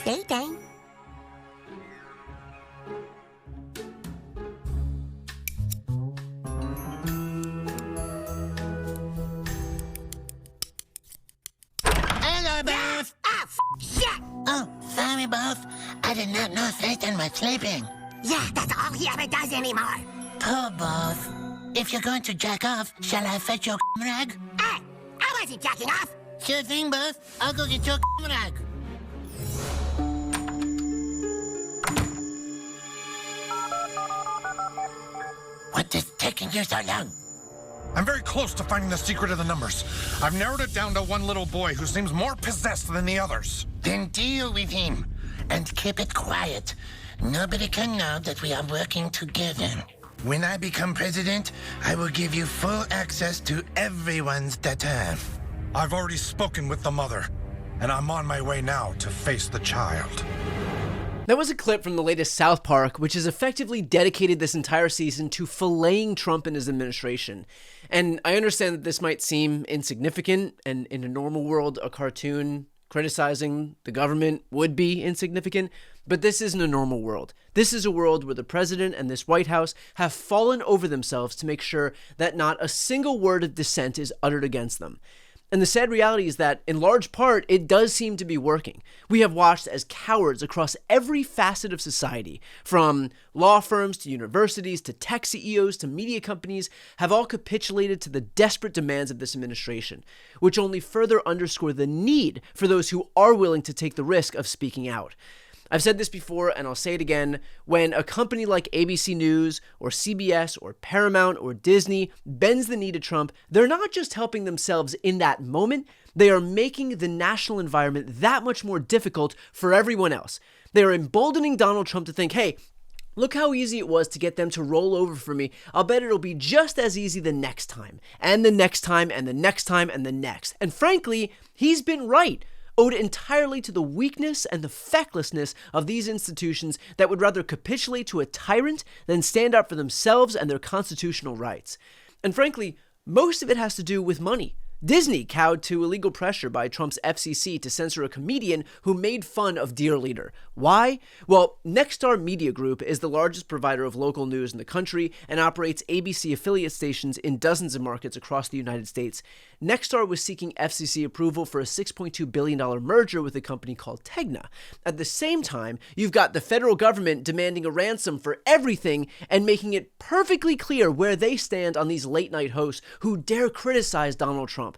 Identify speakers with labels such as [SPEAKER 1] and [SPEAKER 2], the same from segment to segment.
[SPEAKER 1] Playtime.
[SPEAKER 2] Hello, Beth.
[SPEAKER 1] Shit!
[SPEAKER 2] Oh, sorry, Beth. I did not know Satan was sleeping.
[SPEAKER 1] Yeah, that's all he ever does anymore.
[SPEAKER 2] Poor Beth. If you're going to jack off, shall I fetch your rag?
[SPEAKER 1] Hey, I wasn't jacking off.
[SPEAKER 2] Sure thing, Beth. I'll go get your rag. What is taking you so long?
[SPEAKER 3] I'm very close to finding the secret of the numbers. I've narrowed it down to one little boy who seems more possessed than the others.
[SPEAKER 2] Then deal with him and keep it quiet. Nobody can know that we are working together. When I become president, I will give you full access to everyone's data.
[SPEAKER 3] I've already spoken with the mother, and I'm on my way now to face the child.
[SPEAKER 4] That was a clip from the latest South Park, which has effectively dedicated this entire season to filleting Trump and his administration. And I understand that this might seem insignificant, and in a normal world, a cartoon criticizing the government would be insignificant, but this isn't a normal world. This is a world where the president and this White House have fallen over themselves to make sure that not a single word of dissent is uttered against them. And the sad reality is that, in large part, it does seem to be working. We have watched as cowards across every facet of society, from law firms to universities to tech CEOs to media companies, have all capitulated to the desperate demands of this administration, which only further underscore the need for those who are willing to take the risk of speaking out. I've said this before, and I'll say it again. When a company like ABC News or CBS or Paramount or Disney bends the knee to Trump, they're not just helping themselves in that moment, they are making the national environment that much more difficult for everyone else. They are emboldening Donald Trump to think, hey, look how easy it was to get them to roll over for me. I'll bet it'll be just as easy the next time, and the next time, and the next time, and the next. And frankly, he's been right. Owed entirely to the weakness and the fecklessness of these institutions that would rather capitulate to a tyrant than stand up for themselves and their constitutional rights. And frankly, most of it has to do with money. Disney cowed to illegal pressure by Trump's FCC to censor a comedian who made fun of Dear Leader. Why? Well, Nexstar Media Group is the largest provider of local news in the country and operates ABC affiliate stations in dozens of markets across the United States. Nexstar was seeking FCC approval for a $6.2 billion merger with a company called Tegna. At the same time, you've got the federal government demanding a ransom for everything and making it perfectly clear where they stand on these late-night hosts who dare criticize Donald Trump.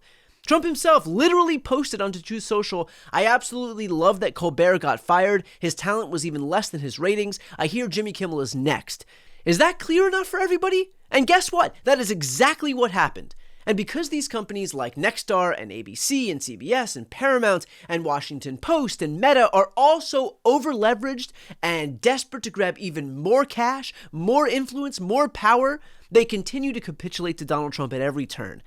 [SPEAKER 4] Trump himself literally posted onto Truth Social, "I absolutely love that Colbert got fired. His talent was even less than his ratings. I hear Jimmy Kimmel is next." Is that clear enough for everybody? And guess what? That is exactly what happened. And because these companies like Nexstar and ABC and CBS and Paramount and Washington Post and Meta are also over-leveraged and desperate to grab even more cash, more influence, more power, they continue to capitulate to Donald Trump at every turn.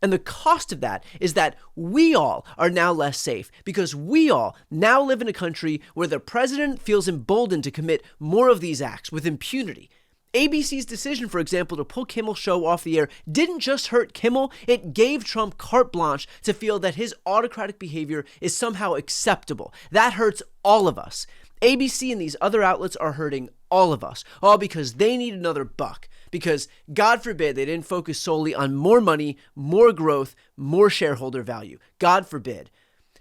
[SPEAKER 4] And the cost of that is that we all are now less safe because we all now live in a country where the president feels emboldened to commit more of these acts with impunity. ABC's decision, for example, to pull Kimmel's show off the air didn't just hurt Kimmel, it gave Trump carte blanche to feel that his autocratic behavior is somehow acceptable. That hurts all of us. ABC and these other outlets are hurting all of us, all because they need another buck. Because, God forbid, they didn't focus solely on more money, more growth, more shareholder value. God forbid.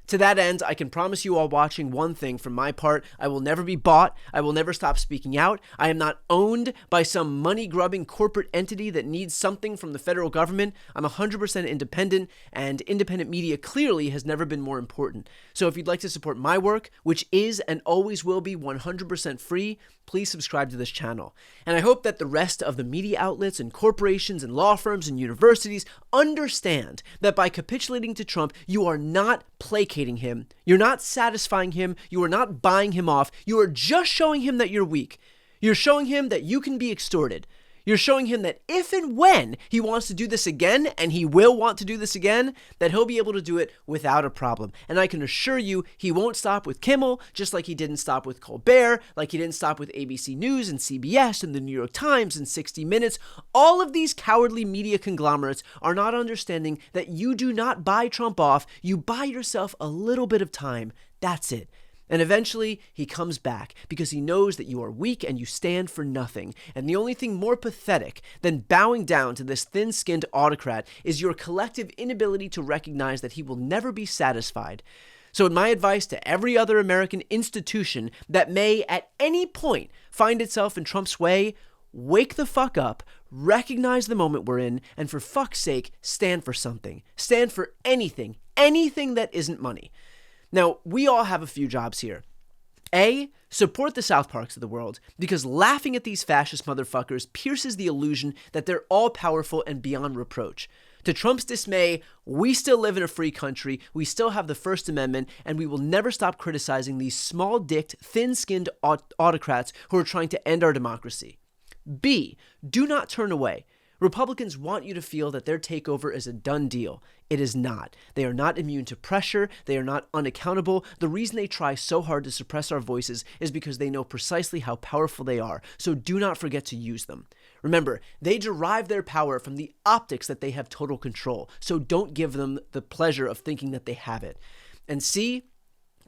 [SPEAKER 4] To that end, I can promise you all watching one thing from my part. I will never be bought. I will never stop speaking out. I am not owned by some money-grubbing corporate entity that needs something from the federal government. I'm 100% independent, and independent media clearly has never been more important. So if you'd like to support my work, which is and always will be 100% free, please subscribe to this channel. And I hope that the rest of the media outlets and corporations and law firms and universities understand that by capitulating to Trump, you are not placating him, you're not satisfying him, you are not buying him off, you are just showing him that you're weak. You're showing him that you can be extorted. You're showing him that if and when he wants to do this again, and he will want to do this again, that he'll be able to do it without a problem. And I can assure you, he won't stop with Kimmel, just like he didn't stop with Colbert, like he didn't stop with ABC News and CBS and the New York Times and 60 Minutes. All of these cowardly media conglomerates are not understanding that you do not buy Trump off, you buy yourself a little bit of time. That's it. And eventually, he comes back because he knows that you are weak and you stand for nothing. And the only thing more pathetic than bowing down to this thin-skinned autocrat is your collective inability to recognize that he will never be satisfied. So my advice to every other American institution that may at any point find itself in Trump's way, wake the fuck up, recognize the moment we're in, and for fuck's sake, stand for something. Stand for anything that isn't money. Now, we all have a few jobs here. A, support the South Parks of the world, because laughing at these fascist motherfuckers pierces the illusion that they're all-powerful and beyond reproach. To Trump's dismay, we still live in a free country, we still have the First Amendment, and we will never stop criticizing these small-dicked, thin-skinned autocrats who are trying to end our democracy. B, do not turn away. Republicans want you to feel that their takeover is a done deal. It is not. They are not immune to pressure. They are not unaccountable. The reason they try so hard to suppress our voices is because they know precisely how powerful they are. So do not forget to use them. Remember, they derive their power from the optics that they have total control. So don't give them the pleasure of thinking that they have it. And C,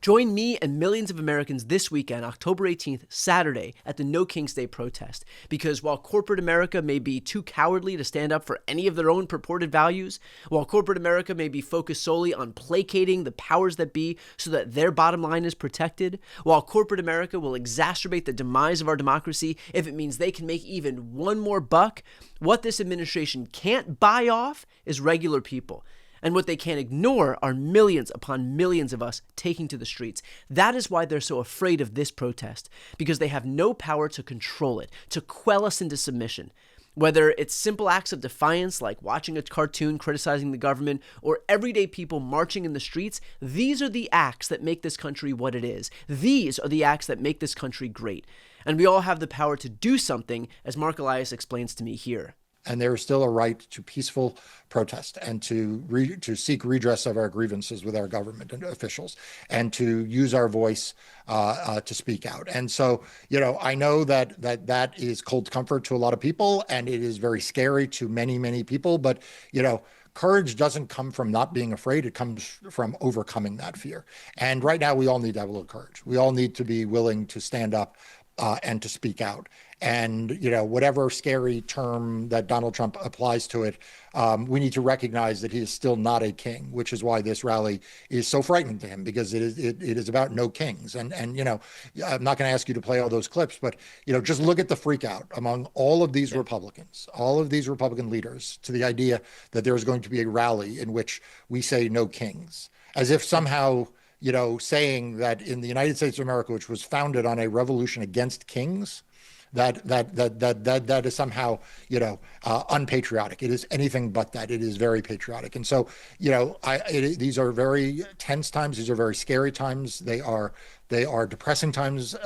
[SPEAKER 4] join me and millions of Americans this weekend, October 18th, Saturday, at the No Kings Day protest. Because while corporate America may be too cowardly to stand up for any of their own purported values, while corporate America may be focused solely on placating the powers that be so that their bottom line is protected, while corporate America will exacerbate the demise of our democracy if it means they can make even one more buck, what this administration can't buy off is regular people. And what they can't ignore are millions upon millions of us taking to the streets. That is why they're so afraid of this protest, because they have no power to control it, to quell us into submission. Whether it's simple acts of defiance like watching a cartoon criticizing the government or everyday people marching in the streets, these are the acts that make this country what it is. These are the acts that make this country great. And we all have the power to do something, as Mark Elias explains to me here.
[SPEAKER 5] And there is still a right to peaceful protest and to seek redress of our grievances with our government and officials and to use our voice to speak out. And so, I know that is cold comfort to a lot of people, and it is very scary to many, many people. But, courage doesn't come from not being afraid. It comes from overcoming that fear. And right now, we all need to have a little courage. We all need to be willing to stand up and to speak out. And, whatever scary term that Donald Trump applies to it, we need to recognize that he is still not a king, which is why this rally is so frightening to him, because it is about no kings. And I'm not going to ask you to play all those clips, but, just look at the freak out among all of these Republicans, all of these Republican leaders, to the idea that there is going to be a rally in which we say no kings, as if somehow saying that in the United States of America, which was founded on a revolution against kings, that is somehow unpatriotic. It is anything but that. It is very patriotic. And so these are very tense times. These are very scary times. They are depressing times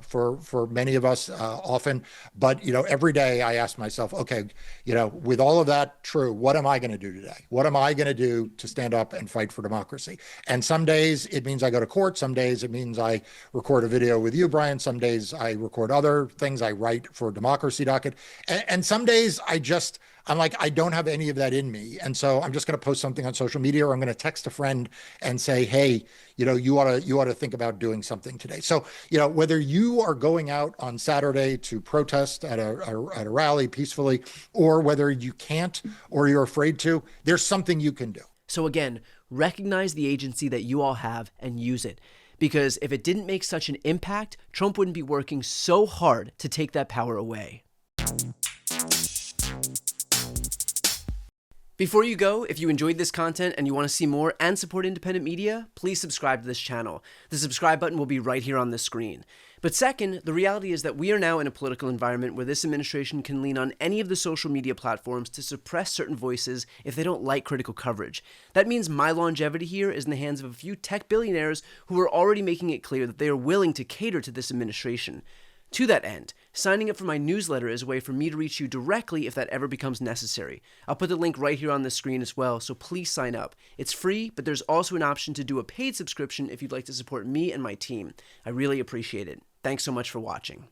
[SPEAKER 5] for many of us often. But every day I ask myself, okay, with all of that true, what am I going to do today? What am I going to do to stand up and fight for democracy? And some days it means I go to court. Some days it means I record a video with you, Brian. Some days I record other things. I write for Democracy Docket. And some days I'm like, I don't have any of that in me. And so I'm just going to post something on social media, or I'm going to text a friend and say, hey, you ought to think about doing something today. So, whether you are going out on Saturday to protest at a rally peacefully, or whether you can't, or you're afraid to, there's something you can do.
[SPEAKER 4] So again, recognize the agency that you all have and use it. Because if it didn't make such an impact, Trump wouldn't be working so hard to take that power away. Before you go, if you enjoyed this content and you want to see more and support independent media, please subscribe to this channel. The subscribe button will be right here on the screen. But second, the reality is that we are now in a political environment where this administration can lean on any of the social media platforms to suppress certain voices if they don't like critical coverage. That means my longevity here is in the hands of a few tech billionaires who are already making it clear that they are willing to cater to this administration. To that end, signing up for my newsletter is a way for me to reach you directly if that ever becomes necessary. I'll put the link right here on the screen as well, so please sign up. It's free, but there's also an option to do a paid subscription if you'd like to support me and my team. I really appreciate it. Thanks so much for watching.